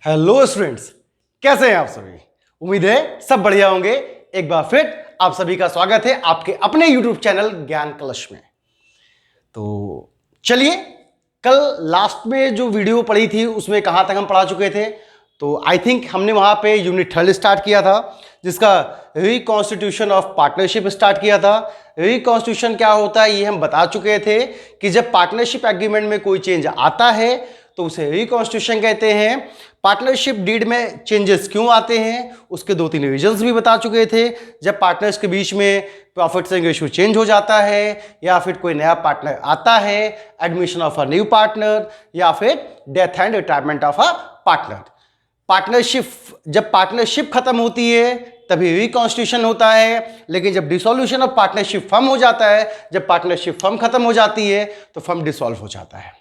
Hello students, कैसे हैं आप सभी। उम्मीद है सब बढ़िया होंगे। एक बार फिर आप सभी का स्वागत है आपके अपने YouTube चैनल ज्ञान कलश में। तो चलिए, कल लास्ट में जो वीडियो पढ़ी थी उसमें कहां तक हम पढ़ा चुके थे। तो आई थिंक हमने वहां पे यूनिट 3 स्टार्ट किया था, जिसका रिकॉन्स्टिट्यूशन ऑफ पार्टनरशिप स्टार्ट किया था। रिकॉन्स्टिट्यूशन क्या होता है ये हम बता चुके थे कि जब पार्टनरशिप एग्रीमेंट में कोई चेंज आता है तो उसे रिकॉन्स्टिट्यूशन कहते हैं। पार्टनरशिप डीड में चेंजेस क्यों आते हैं उसके 2-3 रीजंस भी बता चुके थे। जब पार्टनर्स के बीच में प्रॉफिट शेयरिंग रेशियो चेंज हो जाता है, या फिर कोई नया पार्टनर आता है, admission of a new partner, या फिर death and retirement of a partner. जब पार्टनरशिप खत्म होती है तभी रिकॉन्स्टिट्यूशन होता है। लेकिन जब डिसोल्यूशन ऑफ पार्टनरशिप फर्म हो जाता है, जब पार्टनरशिप फर्म खत्म हो जाती है तो फर्म डिसॉल्व हो जाता है।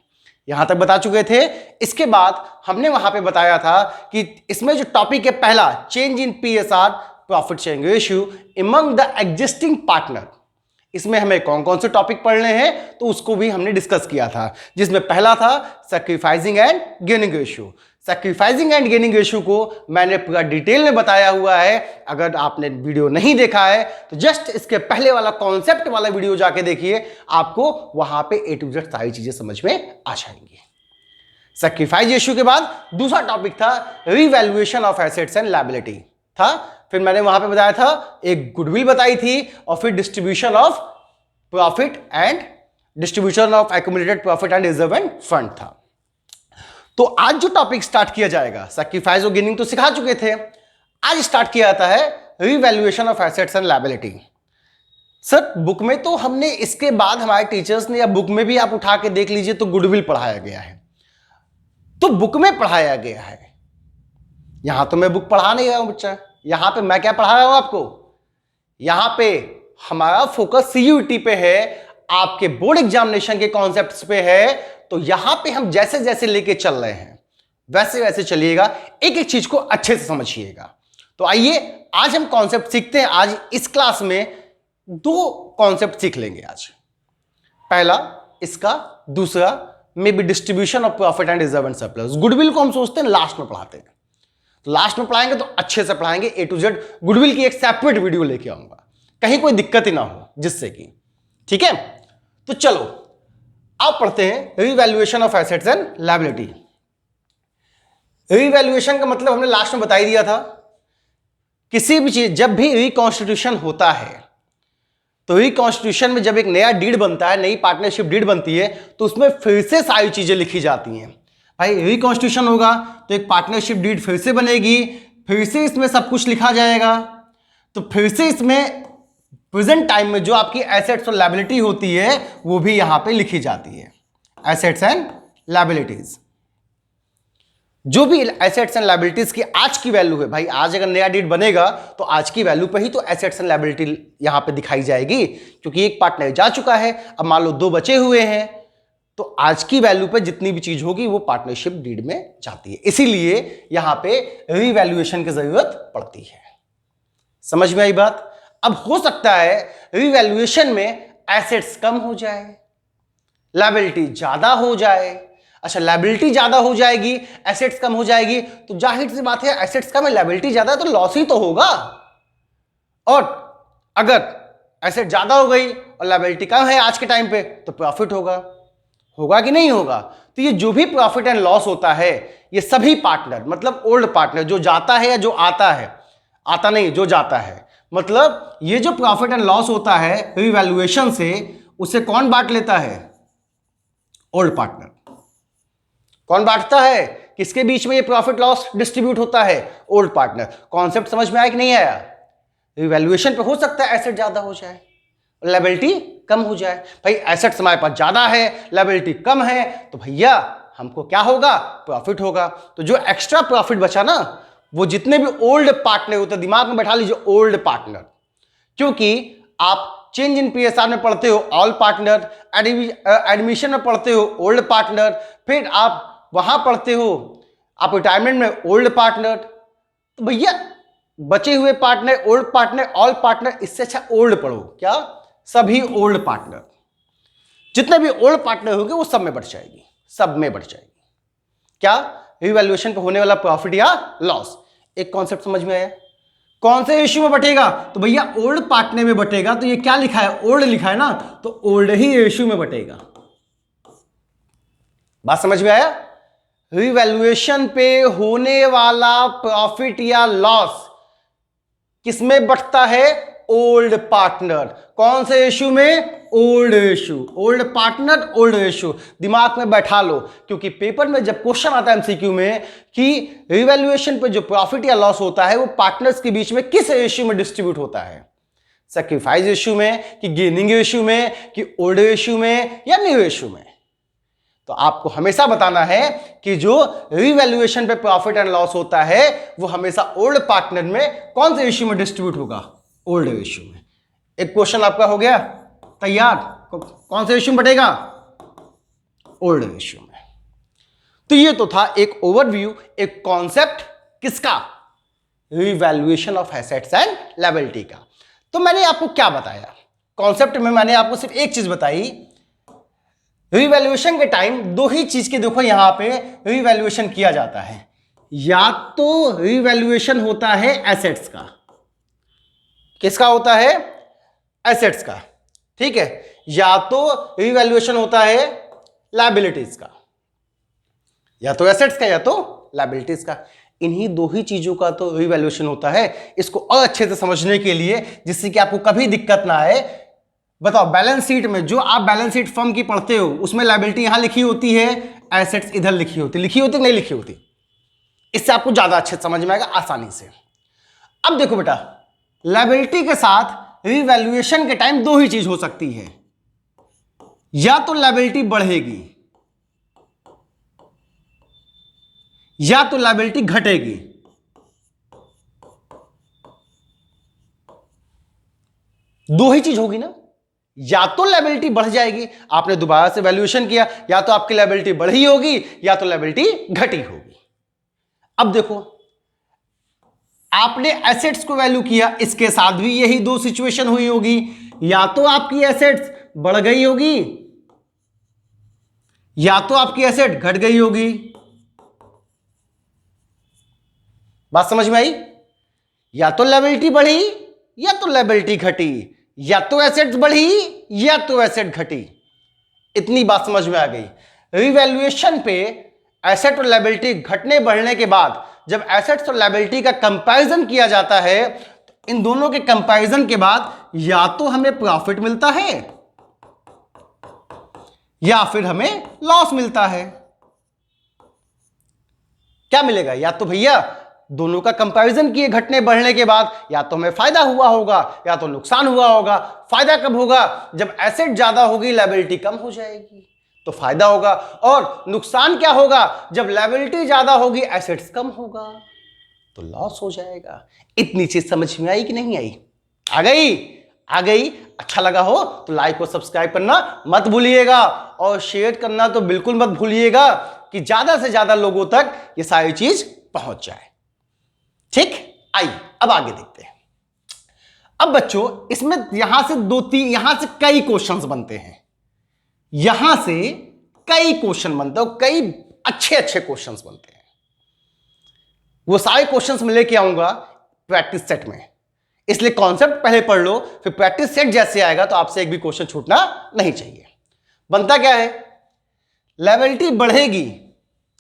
यहां तक बता चुके थे। इसके बाद हमने वहां पे बताया था कि इसमें जो टॉपिक है पहला, change in PSR profit sharing ratio among the existing partner, इसमें हमें कौन कौन से टॉपिक पढ़ने हैं तो उसको भी हमने डिस्कस किया था, जिसमें पहला था sacrificing and gaining ratio. Sacrificing and gaining ratio को मैंने पूरा डिटेल में बताया हुआ है। अगर आपने वीडियो नहीं देखा है तो जस्ट इसके पहले वाला कॉन्सेप्ट वाला वीडियो जाके देखिए, आपको वहां पे A to Z सारी चीजें समझ में आ जाएंगी। सैक्रिफाइस रेशियो के बाद दूसरा टॉपिक था revaluation of assets and liability था। फिर मैंने वहां पे बताया था एक गुडविल बताई थी, और फिर distribution of profit and distribution of accumulated profit and reserve fund था। तो आज जो टॉपिक स्टार्ट किया जाएगा, सैक्रिफाइस और गेनिंग तो सिखा चुके थे, आज स्टार्ट किया जाता है revaluation of assets and liability. Sir book में तो हमने, इसके बाद हमारे टीचर्स ने, या बुक में भी आप उठा के देख लीजिए तो गुडविल पढ़ाया गया है, तो बुक में पढ़ाया गया है। यहां तो मैं बुक पढ़ा नहीं रहा हूं बच्चा, यहां पे मैं क्या पढ़ा रहा हूं आपको, यहां पे हमारा फोकस CUET पे है, आपके बोर्ड एग्जामिनेशन के कॉन्सेप्ट्स पे है। तो यहां पे हम जैसे जैसे लेके चल रहे हैं वैसे वैसे चलिएगा, एक एक चीज को अच्छे से समझिएगा। तो आइए आज हम कॉन्सेप्ट सीखते हैं। आज इस क्लास में 2 कॉन्सेप्ट सीख लेंगे आज। पहला इसका, दूसरा may be distribution of profit and reserve and surplus. Goodwill को हम सोचते हैं लास्ट में पढ़ाते हैं, तो लास्ट में पढ़ाएंगे तो अच्छे से पढ़ाएंगे। A to Z गुडविल की एक सेपरेट वीडियो लेके आऊंगा, कहीं कोई दिक्कत ही ना हो जिससे कि, ठीक है। तो चलो आप पढ़ते हैं revaluation of assets and liability. Revaluation का मतलब हमने लास्ट में बता ही दिया था। किसी भी चीज, जब भी रिकॉन्स्टिट्यूशन होता है तो रिकॉन्स्टिट्यूशन में जब एक नया डीड बनता है, नई पार्टनरशिप डीड बनती है, तो उसमें फिर से सारी चीजें लिखी जाती हैं। भाई रिकॉन्स्टिट्यूशन होगा तो एक पार्टनरशिप डीड फिर से बनेगी, फिर से इसमें सब कुछ लिखा जाएगा। तो फिर से इसमें प्रेजेंट टाइम में जो आपकी एसेट्स और लायबिलिटी होती है वो भी यहां पे लिखी जाती है। एसेट्स एंड लायबिलिटीज, जो भी एसेट्स एंड लायबिलिटीज की आज की वैल्यू है, भाई आज अगर नया डीड बनेगा तो आज की वैल्यू पे ही तो एसेट्स एंड लायबिलिटी यहां पे दिखाई जाएगी, क्योंकि एक पार्टनर जा चुका है, अब मान लो 2 बचे हुए हैं, तो आज की वैल्यू पे जितनी भी चीज होगी वो पार्टनरशिप डीड में जाती है। इसीलिए यहां पे रीवैल्यूएशन की जरूरत पड़ती है। समझ में आई बात। अब हो सकता है रीवैल्यूएशन में एसेट्स कम हो जाए, लायबिलिटी ज्यादा हो जाए। अच्छा, लायबिलिटी ज्यादा हो जाएगी, एसेट्स कम हो जाएगी, तो जाहिर सी बात है एसेट्स कम है, लायबिलिटी ज्यादा है, तो लॉस ही तो होगा। और अगर एसेट ज्यादा हो गई और लायबिलिटी कम है आज के टाइम पे, तो प्रॉफिट होगा, होगा कि नहीं होगा। तो ये जो भी प्रॉफिट एंड लॉस होता है, ये सभी पार्टनर, मतलब ओल्ड पार्टनर जो जाता है या जो आता है, आता नहीं जो जाता है, मतलब ये जो प्रॉफिट एंड लॉस होता है रिवैल्यूएशन से, उसे कौन बांट लेता है, ओल्ड पार्टनर। कौन बांटता है, किसके बीच में ये प्रॉफिट लॉस डिस्ट्रीब्यूट होता है, ओल्ड पार्टनर। कॉन्सेप्ट समझ में आया कि नहीं आया। रिवैल्यूएशन पे हो सकता है एसेट ज्यादा हो जाए, लायबिलिटी कम हो जाए। भाई एसेट्स हमारे पास ज्यादा है, लायबिलिटी कम है, तो भैया हमको क्या होगा, प्रॉफिट होगा। तो जो एक्स्ट्रा प्रॉफिट बचा ना, वो जितने भी ओल्ड पार्टनर होते हैं, दिमाग में बैठा लीजिए ओल्ड पार्टनर, क्योंकि आप चेंज इन पीएसआर में पढ़ते हो ऑल पार्टनर, एडमिशन में पढ़ते हो ओल्ड पार्टनर, फिर आप वहां पढ़ते हो आप रिटायरमेंट में ओल्ड पार्टनर। तो भैया बचे हुए partner, old partner, all partner, इससे अच्छा ओल्ड पढ़ो। क्या, सभी ओल्ड पार्टनर, जितने भी ओल्ड पार्टनर होंगे वो सब में बढ़ जाएगी, सब में बढ़ जाएगी। क्या, रिवैल्यूएशन पे होने वाला प्रॉफिट या लॉस। एक कॉन्सेप्ट समझ में आया? कौन से इश्यू में बटेगा? तो भैया ओल्ड पार्टनर में बटेगा। तो ये क्या लिखा है? ओल्ड लिखा है ना, तो ओल्ड ही इश्यू में बटेगा। बात समझ में आया? रिवैल्यूएशन पे होने वाला प्रॉफिट या लॉस किसमें बटता है? Old partner. कौन से इश्यू में? Old issue. Old partner, old issue. दिमाग में बैठा लो, क्योंकि पेपर में जब क्वेश्चन आता है एमसीक्यू में कि रिवैल्यूएशन पे जो प्रॉफिट या लॉस होता है वो पार्टनर्स के बीच में किस इश्यू में डिस्ट्रीब्यूट होता है? सैक्रिफाइस इश्यू में, कि गेनिंग इश्यू में, कि ओल्ड इश्यू में, या न्यू इश्यू में? तो आपको हमेशा बताना है कि जो रिवैल्यूएशन पे प्रॉफिट एंड लॉस होता है वो हमेशा ओल्ड पार्टनर में कौन से इश्यू में डिस्ट्रीब्यूट होगा? ओल्ड इश्यू में। एक क्वेश्चन आपका हो गया तैयार। कौन से इश्यू में बटेगा? ओल्ड इश्यू में। तो ये तो था एक ओवरव्यू, एक कॉन्सेप्ट किसका? Revaluation of assets and liability का। तो मैंने आपको क्या बताया कॉन्सेप्ट में? मैंने आपको सिर्फ एक चीज बताई। रिवैल्यूएशन के टाइम दो ही चीज के देखो यहां पे रिवैल्यूएशन किया जाता है। या तो रिवैल्यूएशन होता है एसेट्स का। किसका होता है? एसेट्स का। ठीक है। या तो रिवैल्यूएशन होता है लायबिलिटीज का। या तो एसेट्स का या तो लायबिलिटीज का। इन्हीं दो ही चीजों का तो रिवैल्यूएशन होता है। इसको और अच्छे से समझने के लिए, जिससे कि आपको कभी दिक्कत ना आए, बताओ बैलेंस शीट में, जो आप बैलेंस शीट फर्म की पढ़ते हो उसमें लायबिलिटी यहां लिखी होती है, एसेट्स इधर लिखी होती नहीं लिखी होती? इससे आपको ज्यादा अच्छे समझ में आएगा आसानी से। अब देखो बेटा, लायबिलिटी के साथ रिवैल्यूएशन के टाइम दो ही चीज हो सकती है। या तो लायबिलिटी बढ़ेगी या तो लायबिलिटी घटेगी। दो ही चीज होगी ना। या तो लायबिलिटी बढ़ जाएगी, आपने दोबारा से वैल्यूएशन किया, या तो आपकी लायबिलिटी बढ़ी होगी या तो लायबिलिटी घटी होगी। अब देखो, आपने एसेट्स को वैल्यू किया, इसके साथ भी यही दो सिचुएशन हुई होगी। या तो आपकी एसेट्स बढ़ गई होगी या तो आपकी एसेट घट गई होगी। बात समझ में आई? या तो लायबिलिटी बढ़ी या तो लायबिलिटी घटी, या तो एसेट्स बढ़ी या तो एसेट घटी। इतनी बात समझ में आ गई। रिवैल्यूएशन पे एसेट और लायबिलिटी घटने बढ़ने के बाद जब एसेट्स और लायबिलिटी का कंपैरिजन किया जाता है, तो इन दोनों के कंपैरिजन के बाद या तो हमें प्रॉफिट मिलता है या फिर हमें लॉस मिलता है। क्या मिलेगा? या तो भैया दोनों का कंपैरिजन किए घटने बढ़ने के बाद, या तो हमें फायदा हुआ होगा या तो नुकसान हुआ होगा। फायदा कब होगा? जब एसेट ज्यादा होगी, लायबिलिटी कम हो जाएगी, तो फायदा होगा। और नुकसान क्या होगा? जब लायबिलिटी ज्यादा होगी, एसेट्स कम होगा, तो लॉस हो जाएगा। इतनी चीज समझ में आई कि नहीं आई? आ गई? आ गई? अच्छा लगा हो तो लाइक और सब्सक्राइब करना मत भूलिएगा, और शेयर करना तो बिल्कुल मत भूलिएगा, कि ज्यादा से ज्यादा लोगों तक ये सारी चीज पहुंच जाए। ठीक, आइए अब आगे देखते हैं। अब बच्चों, इसमें यहां से यहां से कई क्वेश्चंस बनते हैं। यहां से कई क्वेश्चन बनते हैं, कई अच्छे अच्छे क्वेश्चंस बनते हैं। वो सारे क्वेश्चंस मैं लेके आऊंगा प्रैक्टिस सेट में, इसलिए कॉन्सेप्ट पहले पढ़ लो, फिर प्रैक्टिस सेट जैसे आएगा तो आपसे एक भी क्वेश्चन छूटना नहीं चाहिए। बनता क्या है? लायबिलिटी बढ़ेगी,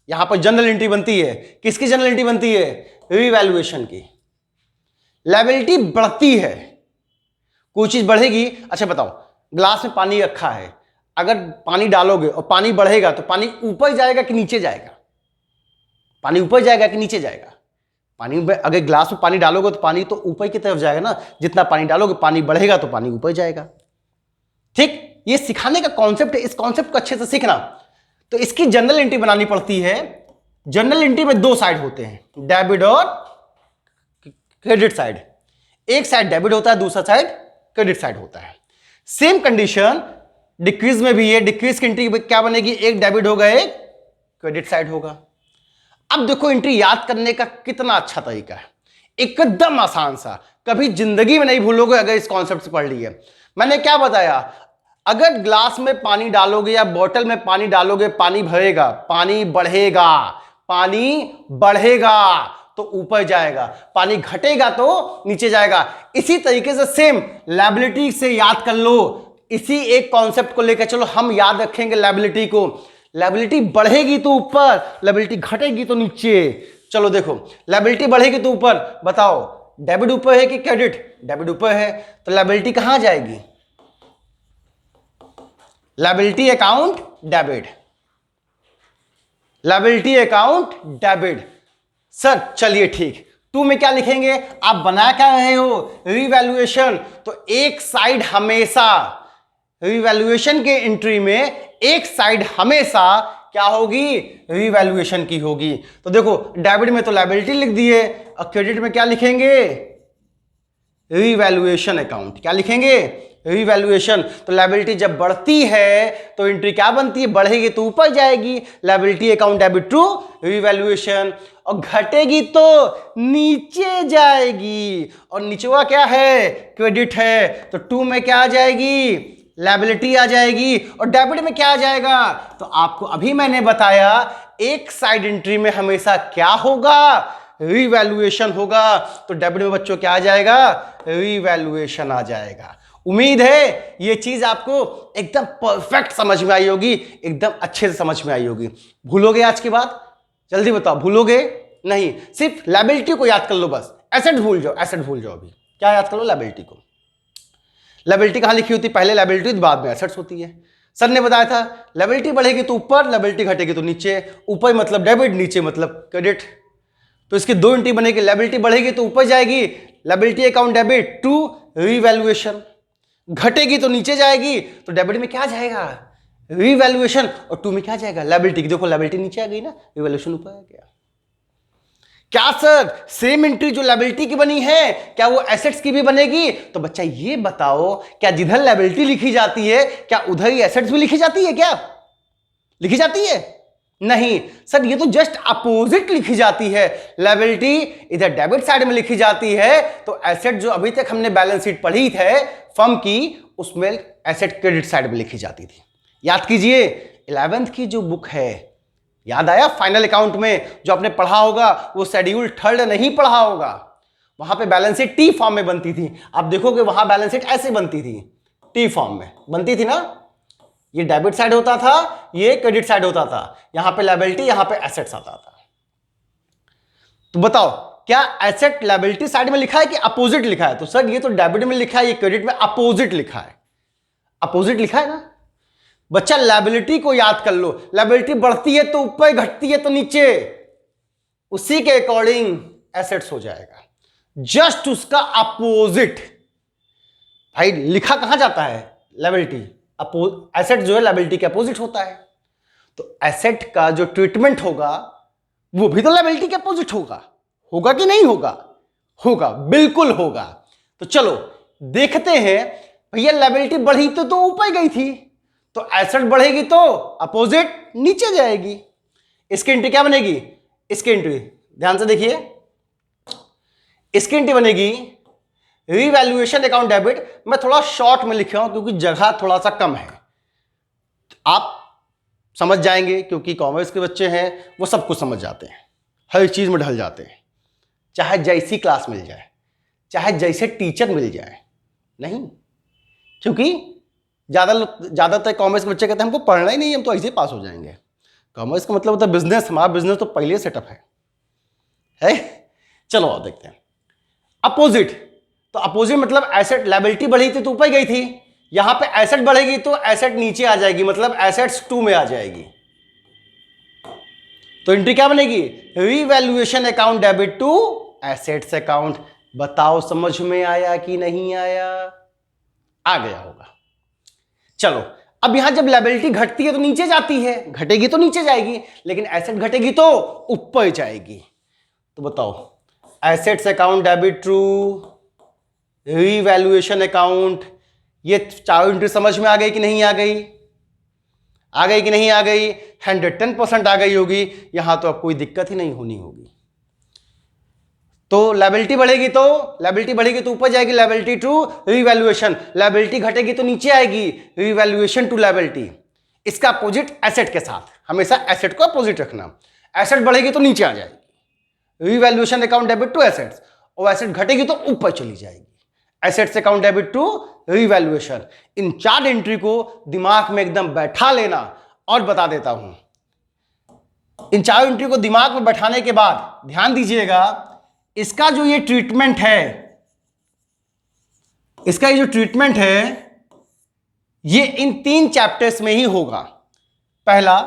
यहां पर जनरल एंट्री बनती है। किसकी जनरल एंट्री बनती है? रिवैल्यूएशन की। लायबिलिटी बढ़ती है, कोई चीज बढ़ेगी। अच्छा बताओ, ग्लास में पानी रखा है, अगर पानी डालोगे और पानी बढ़ेगा तो पानी ऊपर जाएगा कि नीचे जाएगा? पानी ऊपर जाएगा कि नीचे जाएगा? पानी में अगर ग्लास में पानी डालोगे तो पानी तो ऊपर की तरफ जाएगा ना। जितना पानी डालोगे पानी बढ़ेगा तो पानी ऊपर जाएगा। ठीक, ये सिखाने का कॉन्सेप्ट है। इस कॉन्सेप्ट को अच्छे से सीखना। तो इसकी जनरल एंट्री बनानी पड़ती है। जनरल एंट्री में दो साइड होते हैं, डेबिट और क्रेडिट साइड। एक साइड डेबिट होता है, दूसरा साइड क्रेडिट साइड होता है। सेम कंडीशन डिक्रीज में भी है। डिक्रीज की एंट्री क्या बनेगी? एक डेबिट होगा, एक क्रेडिट साइड होगा। अब देखो, एंट्री याद करने का कितना अच्छा तरीका है, एकदम आसान सा। कभी जिंदगी में नहीं भूलोगे अगर इस कॉन्सेप्ट से पढ़ लिए। मैंने क्या बताया? अगर ग्लास में पानी डालोगे या बोतल में पानी डालोगे, पानी भरेगा, पानी बढ़ेगा, पानी बढ़ेगा तो ऊपर जाएगा, पानी घटेगा तो नीचे जाएगा। इसी तरीके से सेम लायबिलिटी से याद कर लो, इसी एक कॉन्सेप्ट को लेकर चलो हम याद रखेंगे लायबिलिटी को। लायबिलिटी बढ़ेगी तो ऊपर, लायबिलिटी घटेगी तो नीचे। चलो देखो, लायबिलिटी बढ़ेगी तो ऊपर, बताओ डेबिट ऊपर है कि क्रेडिट? डेबिट ऊपर है, तो लायबिलिटी कहां जाएगी? Liability account debit, liability account debit. Sir चलिए ठीक, टू में क्या लिखेंगे? आप बना क्या रहे हो? रिवैल्यूएशन। तो एक साइड हमेशा, रिवैल्यूएशन के एंट्री में एक साइड हमेशा क्या होगी? रिवैल्यूएशन की होगी। तो देखो डेबिट में तो लायबिलिटी लिख दिए, और क्रेडिट में क्या लिखेंगे? Revaluation account. क्या लिखेंगे? रिवैल्यूएशन। तो लायबिलिटी जब बढ़ती है तो एंट्री क्या बनती है? बढ़ेगी तो ऊपर जाएगी, liability account debit to revaluation, और घटेगी तो नीचे जाएगी। और नीचवा क्या है? क्रेडिट है, तो टू में क्या आ जाएगी? लायबिलिटी आ जाएगी। और डेबिट में क्या आ जाएगा? तो आपको अभी मैंने बताया, एक साइड एंट्री में हमेशा क्या होगा? रिवैल्यूएशन होगा। तो डेबिट में बच्चों क्या आ जाएगा? रिवैल्यूएशन आ जाएगा। उम्मीद है ये चीज आपको एकदम परफेक्ट समझ में आई होगी, एकदम अच्छे से समझ में आई होगी। भूलोगे आज की बात? जल्दी बताओ, भूलोगे नहीं? सिर्फ लायबिलिटी को याद कर लो बस, एसेट भूल जाओ, एसेट भूल जाओ। अभी क्या याद कर लो? लायबिलिटी को। लायबिलिटी कहां लिखी होती? पहले लायबिलिटी बाद में एसेट्स होती है। सर ने बताया था लायबिलिटी बढ़ेगी तो ऊपर, लायबिलिटी घटेगी तो नीचे। ऊपर मतलब डेबिट, नीचे मतलब क्रेडिट। तो इसकी दो एंट्री बनेगी, लायबिलिटी बढ़ेगी तो ऊपर जाएगी, liability account debit to revaluation, घटेगी तो नीचे जाएगी, तो डेबिट में क्या जाएगा? रिवैल्यूएशन, और टू में क्या जाएगा? लायबिलिटी। देखो लायबिलिटी नीचे आ गई ना, रिवैल्यूएशन ऊपर आ गया। क्या सर सेम एंट्री जो लायबिलिटी की बनी है क्या वो एसेट्स की भी बनेगी? तो बच्चा ये बताओ, क्या जिधर लायबिलिटी लिखी जाती है क्या उधर ही एसेट्स भी लिखी जाती है? क्या लिखी जाती है? नहीं सर, ये तो जस्ट अपोजिट लिखी जाती है। लायबिलिटी इधर डेबिट साइड में लिखी जाती है, तो एसेट जो अभी तक हमने बैलेंस शीट पढ़ी थे फर्म की, उसमें एसेट क्रेडिट साइड में लिखी जाती थी। याद कीजिए 11th की जो बुक है, याद आया? फाइनल अकाउंट में जो आपने पढ़ा होगा, वो शेड्यूल 3 नहीं पढ़ा होगा, वहां पे बैलेंस शीट टी फॉर्म में बनती थी। आप देखोगे वहां बैलेंस शीट ऐसे बनती थी, टी फॉर्म में बनती थी ना। ये डेबिट साइड होता था, ये क्रेडिट साइड होता था, यहां पे लायबिलिटी, यहां पे एसेट्स आता था। तो बताओ क्या एसेट लायबिलिटी साइड में लिखा है कि अपोजिट लिखा है? तो सर ये तो डेबिट में लिखा है, ये क्रेडिट में अपोजिट लिखा है। अपोजिट लिखा है ना बच्चा। लायबिलिटी को याद कर लो, लायबिलिटी बढ़ती है तो ऊपर, घटती है तो नीचे, उसी के अकॉर्डिंग एसेट्स हो जाएगा, जस्ट उसका अपोजिट। भाई लिखा कहां जाता है? लायबिलिटी। एसेट जो है लायबिलिटी के अपोजिट होता है, तो एसेट का जो ट्रीटमेंट होगा वो भी तो लायबिलिटी के अपोजिट होगा। होगा कि नहीं होगा? होगा, बिल्कुल होगा। तो चलो देखते हैं। भैया लायबिलिटी बढ़ी तो ऊपर गई थी, तो एसेट बढ़ेगी तो अपोजिट नीचे जाएगी। इसकी एंट्री क्या बनेगी? इसकी एंट्री ध्यान से देखिए, इसकी एंट्री बनेगी रिवैल्यूएशन अकाउंट डेबिट। मैं थोड़ा शॉर्ट में लिखा हूं क्योंकि जगह थोड़ा सा कम है, आप समझ जाएंगे, क्योंकि कॉमर्स के बच्चे हैं वो सब कुछ समझ जाते हैं, हर चीज में ढल जाते हैं, चाहे जैसी क्लास मिल जाए, चाहे जैसे टीचर मिल जाए। नहीं, क्योंकि ज्यादातर कॉमर्स के बच्चे कहते हैं हमको पढ़ना ही नहीं, हम तो ऐसे ही पास हो जाएंगे। कॉमर्स का मतलब होता है बिजनेस। हमारा बिजनेस तो पहले सेटअप है? चलो और देखते हैं। अपोजिट, तो अपोजिट मतलब एसेट, लायबिलिटी बढ़ी थी तो ऊपर गई थी, यहां पे एसेट बढ़ेगी तो एसेट नीचे आ जाएगी, मतलब एसेट्स 2 में आ जाएगी। तो एंट्री क्या बनेगी? Revaluation account debit to assets account. बताओ समझ में आया कि नहीं आया? आ गया होगा। चलो अब यहां जब लायबिलिटी घटती है तो नीचे जाती है, घटेगी तो नीचे जाएगी, लेकिन एसेट घटेगी तो ऊपर जाएगी। तो बताओ assets account debit to revaluation account, ये चारों एंट्री समझ में आ गई कि नहीं आ गई? आ गई कि नहीं आ गई? 110% आ गई होगी। यहां तो अब कोई दिक्कत ही नहीं होनी होगी। तो लायबिलिटी बढ़ेगी तो ऊपर जाएगी, लायबिलिटी टू रिवैल्यूएशन। लायबिलिटी घटेगी तो नीचे आएगी, रिवैल्यूएशन टू लायबिलिटी। इसका अपोजिट एसेट के साथ, हमेशा एसेट को अपोजिट रखना। एसेट बढ़ेगी तो नीचे आ जाएगी, revaluation account debit to assets, और एसेट घटेगी तो ऊपर चली जाएगी, assets account debit to revaluation. इन 4 एंट्री को दिमाग में एकदम बैठा लेना। और बता देता हूं, इन 4 एंट्री को दिमाग में बैठाने के बाद ध्यान दीजिएगा, इसका जो ये ट्रीटमेंट है, इसका ये जो ट्रीटमेंट है ये इन 3 चैप्टर्स में ही होगा। पहला,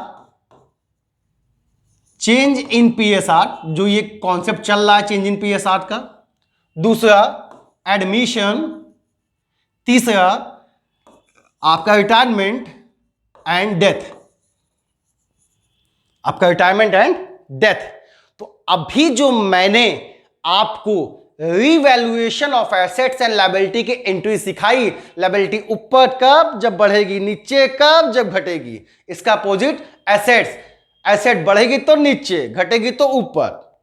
चेंज इन पीएसआर, जो ये कॉन्सेप्ट चल रहा है चेंज इन पीएसआर का। दूसरा, एडमिशन। तीसरा, आपका रिटायरमेंट एंड डेथ, आपका रिटायरमेंट एंड डेथ। तो अभी जो मैंने आपको revaluation of assets and liability की एंट्री सिखाई, लायबिलिटी ऊपर कब जब बढ़ेगी, नीचे कब जब घटेगी, इसका अपोजिट एसेट्स, एसेट बढ़ेगी तो नीचे, घटेगी तो ऊपर।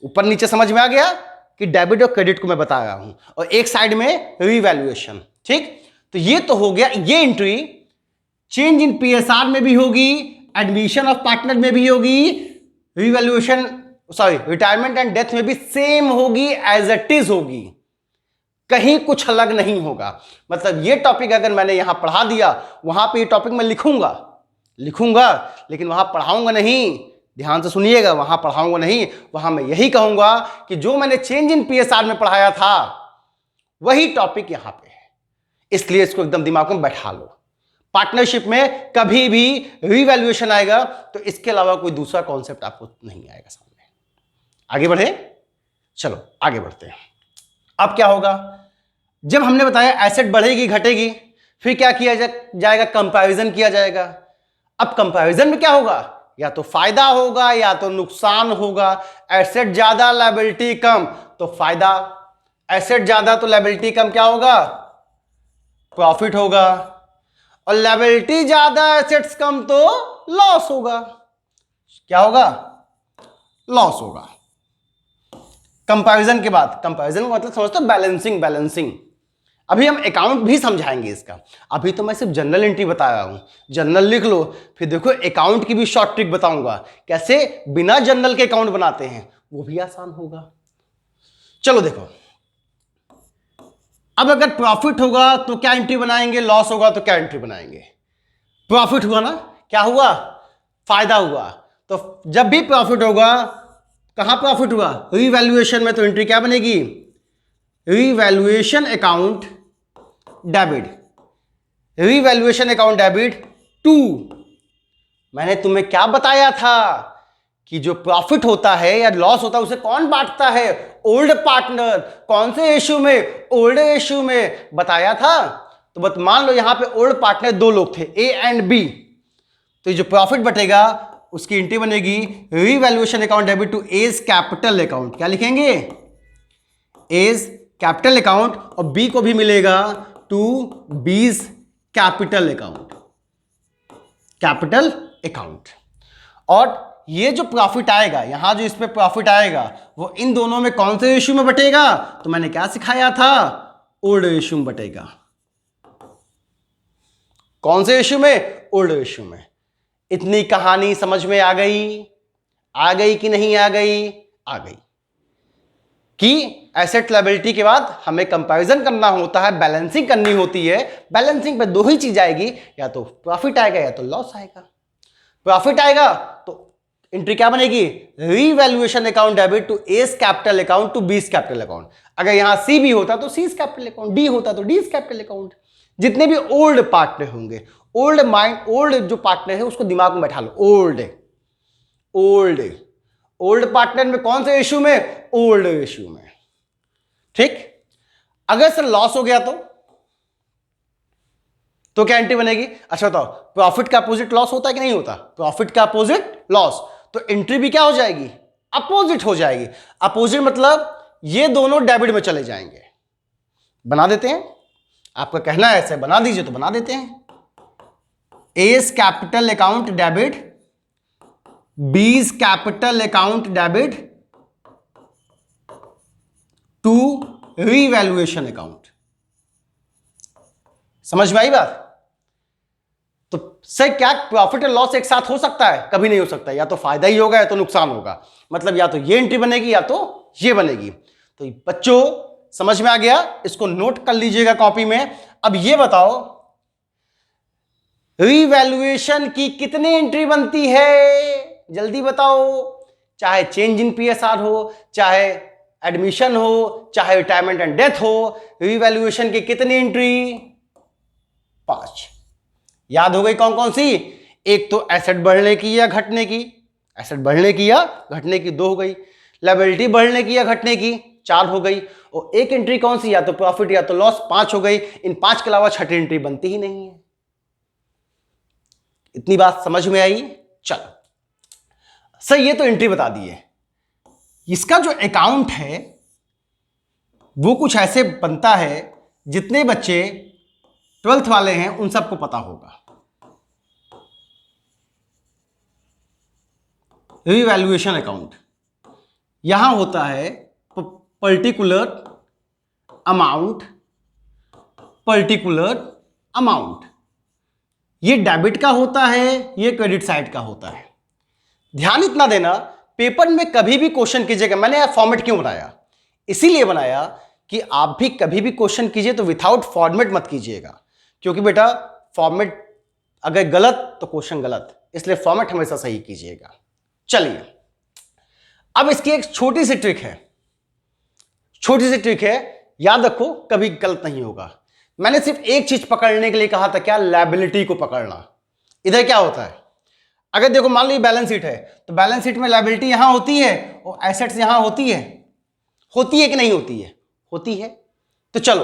ऊपर नीचे समझ में आ गया कि डेबिट और क्रेडिट को मैं बता रहा हूं, और एक साइड में रीवैल्यूएशन। ठीक, तो ये तो हो गया, ये एंट्री चेंज इन पीएसआर में भी होगी, एडमिशन ऑफ पार्टनर में भी होगी, रीवैल्यूएशन रिटायरमेंट एंड डेथ में भी सेम होगी, एज इट इज होगी, कहीं कुछ अलग नहीं होगा। मतलब ये टॉपिक अगर मैंने यहां पढ़ा दिया, वहां पे ये टॉपिक मैं लिखूंगा, लेकिन वहां पढ़ाऊंगा नहीं। ध्यान से सुनिएगा, वहां पढ़ाऊंगा नहीं, वहां मैं यही कहूंगा कि जो मैंने चेंज इन पीएसआर में पढ़ाया था वही टॉपिक यहां पे है, इसलिए इसको एकदम दिमाग में बैठा लो। पार्टनरशिप में कभी भी रीवैल्यूएशन आएगा तो इसके अलावा कोई दूसरा कॉन्सेप्ट आपको नहीं आएगा सामने। आगे बढ़े, चलो आगे बढ़ते हैं। अब क्या होगा, जब हमने बताया एसेट बढ़ेगी घटेगी, फिर क्या किया जाएगा, कंपैरिजन किया जाएगा। अब कंपैरिजन में क्या होगा, या तो फायदा होगा या तो नुकसान होगा। एसेट ज्यादा लायबिलिटी कम तो फायदा, एसेट ज्यादा तो लायबिलिटी कम, क्या होगा, प्रॉफिट होगा। और लायबिलिटी ज्यादा एसेट्स कम तो लॉस होगा। क्या होगा, लॉस होगा। कंपैरिजन के बाद, कंपैरिजन का मतलब समझते हो बैलेंसिंग, बैलेंसिंग। अभी हम अकाउंट भी समझाएंगे इसका, अभी तो मैं सिर्फ जनरल एंट्री बता रहा हूं। जनरल लिख लो, फिर देखो अकाउंट की भी शॉर्ट ट्रिक बताऊंगा, कैसे बिना जनरल के अकाउंट बनाते हैं, वो भी आसान होगा। चलो देखो, अब अगर प्रॉफिट होगा तो क्या एंट्री बनाएंगे, लॉस होगा तो क्या एंट्री बनाएंगे। प्रॉफिट हुआ ना, क्या हुआ, फायदा हुआ। तो जब भी प्रॉफिट होगा, कहां प्रॉफिट हुआ, रीवैल्यूएशन में, तो एंट्री क्या बनेगी, revaluation account debit, revaluation account debit to. मैंने तुम्हें क्या बताया था कि जो प्रॉफिट होता है या लॉस होता है उसे कौन बांटता है, ओल्ड पार्टनर। कौन से इश्यू में, ओल्ड इश्यू में बताया था। तो बस मान लो यहां पे ओल्ड पार्टनर 2 लोग थे, ए एंड बी, तो जो प्रॉफिट बटेगा उसकी एंट्री बनेगी revaluation account debit to A's capital account. क्या लिखेंगे, एज कैपिटल अकाउंट, और बी को भी मिलेगा टू बीज कैपिटल अकाउंट, कैपिटल अकाउंट। और ये जो प्रॉफिट आएगा, यहां जो इस पे प्रॉफिट आएगा, वो इन दोनों में कौन से इश्यू में बटेगा, तो मैंने क्या सिखाया था, ओल्ड इश्यू में बटेगा। कौन से इश्यू में, ओल्ड इश्यू में। इतनी कहानी समझ में आ गई, आ गई कि नहीं आ गई, आ गई कि एसेट लायबिलिटी के बाद हमें कंपैरिजन करना होता है, बैलेंसिंग करनी होती है। बैलेंसिंग पे 2 ही चीज आएगी, या तो प्रॉफिट आएगा या तो लॉस आएगा। प्रॉफिट आएगा तो एंट्री क्या बनेगी, revaluation account debit to A's capital account to B's capital account. अगर यहां सी भी होता तो सीज कैपिटल अकाउंट, डी होता तो डीज कैपिटल अकाउंट। जितने भी ओल्ड पार्टनर होंगे, ओल्ड माइंड, ओल्ड जो पार्टनर है उसको दिमाग में बैठा लो, ओल्ड ओल्ड ओल्ड पार्टनर में कौन से इश्यू में, ओल्ड इश्यू में। ठीक, अगर सर लॉस हो गया तो क्या एंट्री बनेगी। अच्छा बताओ, प्रॉफिट का अपोजिट लॉस होता है कि नहीं होता, प्रॉफिट का अपोजिट लॉस, तो एंट्री भी क्या हो जाएगी, अपोजिट हो जाएगी। अपोजिट मतलब ये दोनों डेबिट में चले जाएंगे। बना देते हैं, आपका कहना है ऐसे बना दीजिए तो बना देते हैं। A's capital account debit, B's capital account debit to revaluation account. समझ में आई बात। तो सर क्या प्रॉफिट और लॉस एक साथ हो सकता है? कभी नहीं हो सकता, या तो फायदा ही होगा या तो नुकसान होगा। मतलब या तो ये एंट्री बनेगी या तो ये बनेगी। तो बच्चों समझ में आ गया, इसको नोट कर लीजिएगा कॉपी में। अब ये बताओ रीवैल्यूएशन की कितनी एंट्री बनती है? जल्दी बताओ। चाहे चेंज इन पीएसआर हो, चाहे एडमिशन हो, चाहे रिटायरमेंट एंड डेथ हो, रीवैल्यूएशन की कितनी एंट्री? 5। याद हो गई कौन कौन सी? एक तो एसेट बढ़ने की या घटने की, एसेट बढ़ने की या घटने की 2 हो गई। लायबिलिटी बढ़ने की या घटने की 4 हो गई। और एक एंट्री कौन सी? या तो प्रॉफिट या तो लॉस, 5 हो गई। इन 5 के अलावा छठी एंट्री बनती ही नहीं है। इतनी बात समझ में आई? चलो सर ये तो एंट्री बता दी है। इसका जो अकाउंट है वो कुछ ऐसे बनता है, जितने बच्चे 12th वाले हैं उन सबको पता होगा। रीवैल्यूएशन अकाउंट यहां होता है पर्टिकुलर अमाउंट, पर्टिकुलर अमाउंट। ये डेबिट का होता है, ये क्रेडिट साइड का होता है। ध्यान इतना देना, पेपर में कभी भी क्वेश्चन कीजिएगा, मैंने यह फॉर्मेट क्यों बनाया? इसीलिए बनाया कि आप भी कभी भी क्वेश्चन कीजिए तो विदाउट फॉर्मेट मत कीजिएगा, क्योंकि बेटा फॉर्मेट अगर गलत तो क्वेश्चन गलत, इसलिए फॉर्मेट हमेशा सही कीजिएगा। चलिए अब इसकी एक छोटी सी ट्रिक है, छोटी सी ट्रिक है, याद रखो कभी गलत नहीं होगा। मैंने सिर्फ एक चीज पकड़ने के लिए कहा था, क्या? लायबिलिटी को पकड़ना। इधर क्या होता है, अगर देखो मान लीजिए बैलेंस शीट है, तो बैलेंस शीट में लायबिलिटी यहां होती है और एसेट्स यहां होती है। होती है कि नहीं होती है? होती है। तो चलो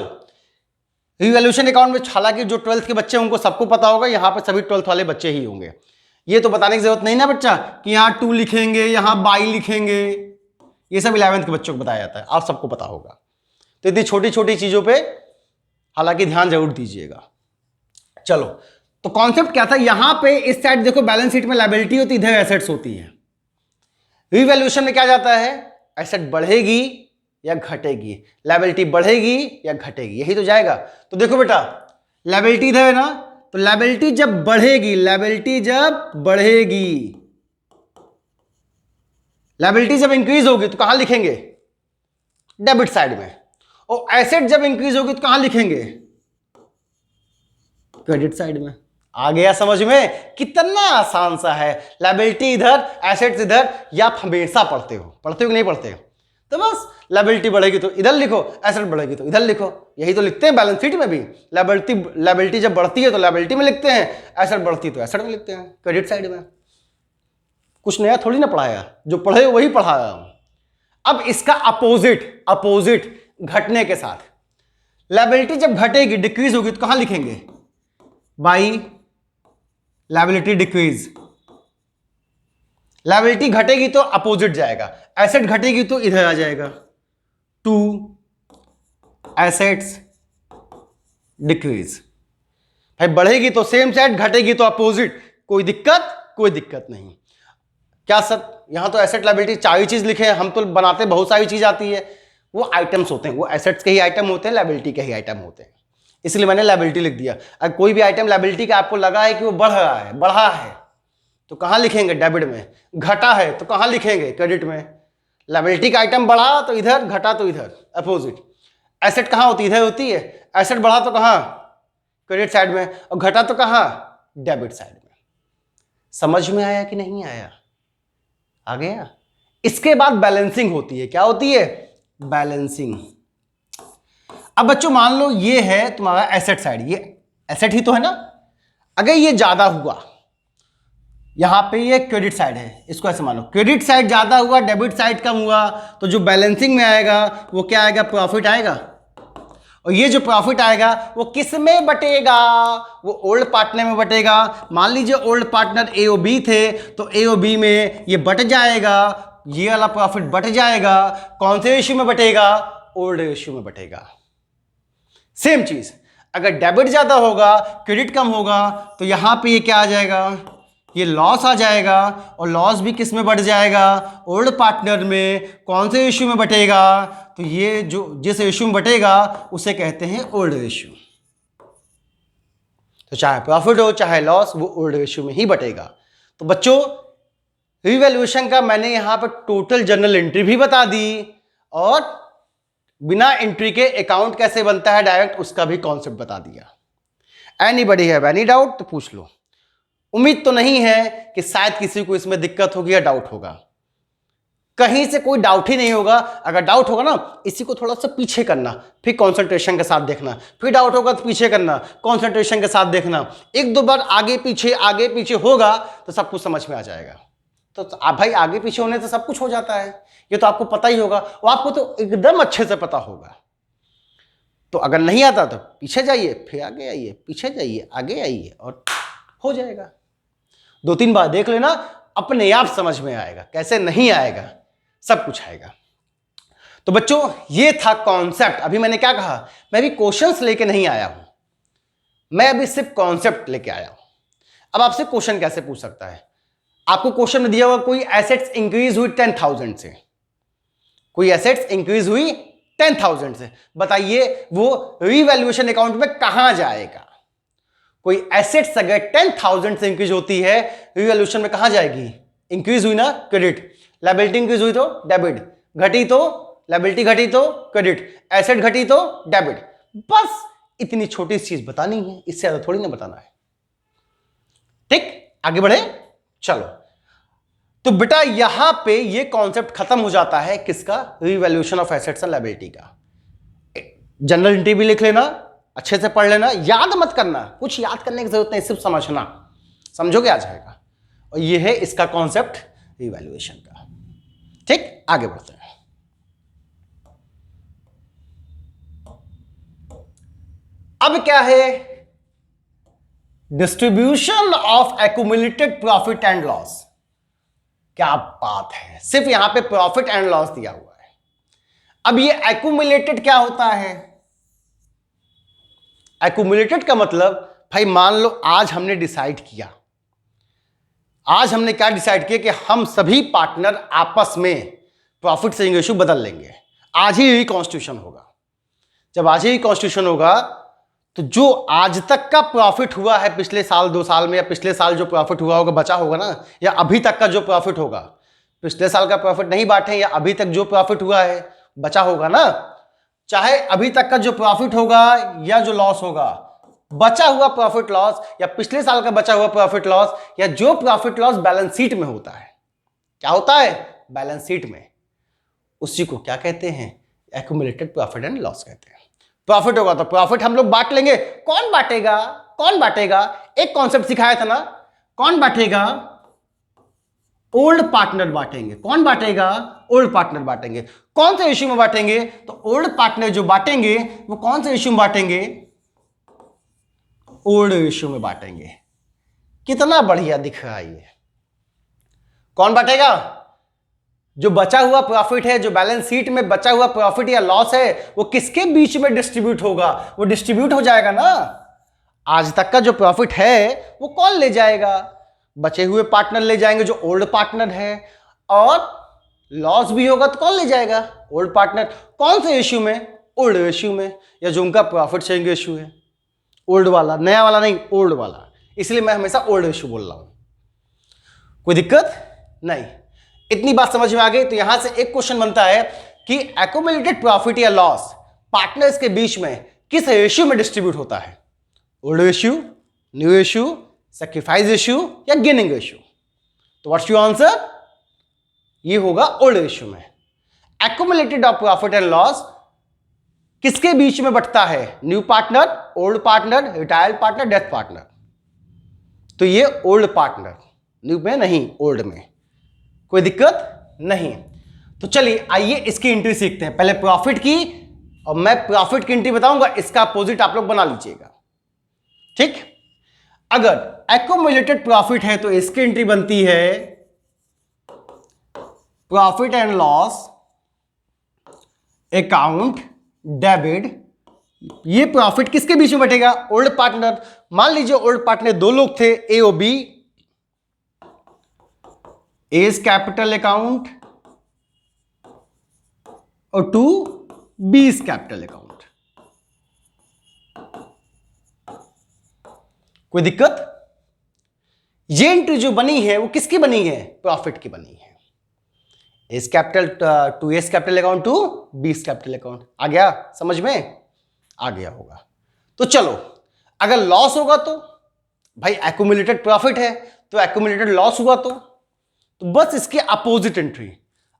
रिवैल्यूएशन अकाउंट में, हालांकि जो 12th के बच्चे उनको सबको पता होगा, यहां पर सभी 12th वाले बच्चे ही होंगे। ये तो बताने की जरूरत नहीं ना बच्चा कि यहां 2 लिखेंगे, यहां बाई लिखेंगे, ये सब 11th के बच्चों को बताया जाता है, आप सबको पता होगा। तो इतनी छोटी छोटी चीजों पे हालांकि ध्यान जरूर दीजिएगा। चलो तो कॉन्सेप्ट क्या था, यहां पे इस साइड देखो बैलेंस शीट में लायबिलिटी होती है, इधर एसेट्स होती है। रिवैल्यूएशन में क्या जाता है, एसेट बढ़ेगी या घटेगी, लायबिलिटी बढ़ेगी या घटेगी, यही तो जाएगा। तो देखो बेटा लायबिलिटी इधर है ना, तो लायबिलिटी जब बढ़ेगी, लायबिलिटी जब बढ़ेगी, लायबिलिटी जब इंक्रीज होगी तो कहां लिखेंगे? डेबिट साइड में। और एसेट जब इंक्रीज होगी तो कहां लिखेंगे? क्रेडिट साइड में। आ गया समझ में? कितना आसान सा है। लायबिलिटी इधर, एसेट्स इधर, या आप हमेशा पढ़ते हो कि नहीं पढ़ते हो? तो बस लायबिलिटी बढ़ेगी तो इधर लिखो, एसेट बढ़ेगी तो इधर लिखो, यही तो लिखते हैं बैलेंस शीट में भी। लायबिलिटी जब बढ़ती है तो लायबिलिटी में लिखते हैं, एसेट बढ़ती है तो एसेट में लिखते हैं, क्रेडिट साइड में। कुछ नया थोड़ी ना पढ़ाया, जो पढ़े वही पढ़ाया हूं। अब इसका अपोजिट घटने के साथ, लायबिलिटी जब घटेगी, डिक्रीज होगी तो कहां लिखेंगे? By liability decrease. लायबिलिटी घटेगी तो अपोजिट जाएगा, एसेट घटेगी तो इधर आ जाएगा, टू एसेट्स डिक्रीज। भाई बढ़ेगी तो सेम साइड, घटेगी तो अपोजिट, कोई दिक्कत नहीं। क्या सर यहां तो एसेट लायबिलिटी 4 ही चीज लिखे हैं, हम तो बनाते बहुत सारी चीज आती है। वो आइटम्स होते हैं, वो एसेट्स के ही आइटम होते हैं, लायबिलिटी के ही आइटम होते हैं, इसलिए मैंने लायबिलिटी लिख दिया। अगर कोई भी आइटम लायबिलिटी का आपको लगा है कि वो बढ़ा है तो कहां लिखेंगे? डेबिट में। घटा है तो कहां लिखेंगे? क्रेडिट में। लायबिलिटी का आइटम बढ़ा तो इधर, घटा तो इधर, अपोजिट। एसेट कहां होती है? इधर होती है। एसेट बढ़ा तो कहां? क्रेडिट साइड में, और घटा तो कहां? डेबिट साइड में। समझ में आया कि नहीं आया? आ गया। इसके बाद बैलेंसिंग होती है। क्या होती है? बैलेंसिंग। अब बच्चों मान लो ये है तुम्हारा एसेट साइड, ये एसेट ही तो है ना। अगर ये ज्यादा हुआ, यहां पे ये क्रेडिट साइड है, इसको ऐसे मानो क्रेडिट साइड ज्यादा हुआ, डेबिट साइड कम हुआ, तो जो बैलेंसिंग में आएगा वो क्या आएगा? प्रॉफिट आएगा। और ये जो प्रॉफिट आएगा वो किस में बटेगा? वो ओल्ड पार्टनर में बटेगा। मान लीजिए ओल्ड पार्टनर ए और बी थे, तो ए और बी में ये बट जाएगा, ये वाला प्रॉफिट बट जाएगा। कौन से रेशियो में बटेगा? ओल्ड रेशियो में बटेगा। सेम चीज, अगर डेबिट ज्यादा होगा, क्रेडिट कम होगा, तो यहां पे ये क्या आ जाएगा? ये लॉस आ जाएगा। और लॉस भी किस में बढ़ जाएगा? ओल्ड पार्टनर में। कौन से रेशियो में बटेगा? तो ये जो जिस रेशियो में बटेगा उसे कहते हैं ओल्ड रेशियो। तो चाहे प्रॉफिट हो चाहे लॉस, वो ओल्ड रेशियो में ही बटेगा। तो बच्चों, रिवैल्यूएशन का मैंने यहां पर टोटल जर्नल एंट्री भी बता दी और बिना एंट्री के अकाउंट कैसे बनता है डायरेक्ट, उसका भी कॉन्सेप्ट बता दिया। एनीबॉडी हैव एनी डाउट तो पूछ लो। उम्मीद तो नहीं है कि शायद किसी को इसमें दिक्कत होगी या डाउट होगा, कहीं से कोई डाउट ही नहीं होगा। अगर डाउट होगा ना, इसी को थोड़ा सा पीछे करना, फिर कंसंट्रेशन के साथ देखना, फिर डाउट होगा तो पीछे करना, कंसंट्रेशन के साथ देखना, एक दो बार आगे पीछे होगा तो सब कुछ समझ में आ जाएगा। तो आप भाई आगे पीछे होने से सब कुछ हो जाता है, ये तो आपको पता ही होगा, वो आपको तो एकदम अच्छे से पता होगा। तो अगर नहीं आता तो पीछे जाइए, फिर आगे आइए, पीछे जाइए, आगे आइए, और हो जाएगा। 2-3 बार देख लेना, अपने आप समझ में आएगा। कैसे नहीं आएगा, सब कुछ आएगा। तो बच्चों, ये था कॉन्सेप्ट। अभी मैंने क्या कहा, मैं अभी क्वेश्चंस लेके नहीं आया हूं, मैं अभी सिर्फ कॉन्सेप्ट लेके आया हूं। अब आपसे क्वेश्चन कैसे पूछ सकता है, आपको क्वेश्चन में दिया हुआ कोई एसेट्स इंक्रीज हुई 10,000 से, कोई एसेट्स इंक्रीज हुई 10,000 से, बताइए वो रीवैल्यूएशन अकाउंट में कहां जाएगा। कोई एसेट्स अगर 10,000 से इंक्रीज होती है, रीवैल्यूएशन में कहां जाएगी, इंक्रीज हुई ना क्रेडिट, लायबिलिटी इंक्रीज हुई तो डेबिट, घटी तो लायबिलिटी, घटी तो क्रेडिट, एसेट घटी तो डेबिट। बस इतनी छोटी चीज बतानी है, इससे ज्यादा थोड़ी ना बताना है। ठीक, आगे बढ़े, चलो। तो बेटा यहां पे ये कॉन्सेप्ट खत्म हो जाता है किसका, revaluation of assets and liability का। जनरल एंट्री भी लिख लेना, अच्छे से पढ़ लेना, याद मत करना, कुछ याद करने की जरूरत नहीं, सिर्फ समझना, समझोगे आ जाएगा। और ये है इसका कॉन्सेप्ट रिवैल्यूएशन का। ठीक, आगे बढ़ते हैं। अब क्या है, distribution of accumulated profit and loss. क्या बात है, सिर्फ यहां पे प्रॉफिट एंड लॉस दिया हुआ है। अब ये एक्यूमुलेटेड क्या होता है, एक्यूमुलेटेड का मतलब भाई मान लो आज हमने डिसाइड किया, आज हमने क्या डिसाइड किया कि हम सभी पार्टनर आपस में प्रॉफिट शेयरिंग रेशियो बदल लेंगे। आज ही कॉन्स्टिट्यूशन होगा। जब आज ही कॉन्स्टिट्यूशन होगा तो जो आज तक का प्रॉफिट हुआ है पिछले साल 2 साल में, या पिछले साल जो प्रॉफिट हुआ होगा बचा होगा ना, या अभी तक का जो प्रॉफिट होगा, पिछले साल का प्रॉफिट नहीं बांटे, या अभी तक जो प्रॉफिट हुआ है बचा होगा ना, चाहे अभी तक का जो प्रॉफिट होगा या जो लॉस होगा, बचा हुआ प्रॉफिट लॉस, या पिछले साल का बचा हुआ प्रॉफिट लॉस, या जो प्रॉफिट लॉस बैलेंस शीट में होता है, क्या होता है बैलेंस शीट में, उसी को क्या कहते हैं, एक्यूमुलेटेड प्रॉफिट एंड लॉस कहते हैं। प्रॉफिट होगा तो प्रॉफिट हम लोग बांट लेंगे। कौन बांटेगा, कौन बांटेगा, एक कॉन्सेप्ट सिखाया था ना, कौन बांटेगा, ओल्ड पार्टनर बांटेंगे। कौन बांटेगा, ओल्ड पार्टनर बांटेंगे। कौन से इश्यू में बांटेंगे, तो ओल्ड पार्टनर जो बांटेंगे वो कौन से इश्यू में बांटेंगे, ओल्ड इश्यू में बांटेंगे। कितना बढ़िया दिख रहा है ये। कौन बांटेगा, जो बचा हुआ प्रॉफिट है, जो बैलेंस शीट में बचा हुआ प्रॉफिट या लॉस है, वो किसके बीच में डिस्ट्रीब्यूट होगा, वो डिस्ट्रीब्यूट हो जाएगा ना। आज तक का जो प्रॉफिट है वो कौन ले जाएगा, बचे हुए पार्टनर ले जाएंगे जो ओल्ड पार्टनर है, और लॉस भी होगा तो कौन ले जाएगा, ओल्ड पार्टनर। कौन से इश्यू में, ओल्ड इश्यू में, या जो उनका प्रॉफिट शेयरिंग इश्यू है, ओल्ड वाला, नया वाला नहीं, ओल्ड वाला। इसलिए मैं हमेशा ओल्ड इश्यू बोल रहा हूं, कोई दिक्कत नहीं। इतनी बात समझ में आ गई। तो यहां से एक क्वेश्चन बनता है कि एक्यूमुलेटेड प्रॉफिट या लॉस पार्टनर्स के बीच में किस रेशियो में डिस्ट्रीब्यूट होता है, old ratio, new ratio, sacrifice ratio या गेनिंग रेशियो। तो व्हाट्स योर आंसर, ये होगा ओल्ड रेशियो में। Accumulated of profit and loss किसके बीच में बंटता है, new partner, old partner, retired partner, death partner. तो ये ओल्ड पार्टनर, न्यू में नहीं, ओल्ड में, कोई दिक्कत नहीं। तो चलिए आइए इसकी एंट्री सीखते हैं। पहले प्रॉफिट की, और मैं प्रॉफिट की एंट्री बताऊंगा, इसका अपोजिट आप लोग बना लीजिएगा। ठीक, अगर एक्यूमुलेटेड प्रॉफिट है तो इसकी एंट्री बनती है profit and loss account debit. ये प्रॉफिट किसके बीच में बटेगा, ओल्ड पार्टनर। मान लीजिए ओल्ड पार्टनर दो लोग थे, ए और B. A is capital account और 2 बी इज कैपिटल अकाउंट। कोई दिक्कत? ये एंट्री जो बनी है वो किसकी बनी है? प्रॉफिट की बनी है। A's capital to A's capital account to B's capital account. आ गया समझ में? आ गया होगा। तो चलो, अगर लॉस होगा तो भाई एक्यूमुलेटेड प्रॉफिट है तो एक्यूमुलेटेड लॉस हुआ तो बस इसके अपोजिट एंट्री।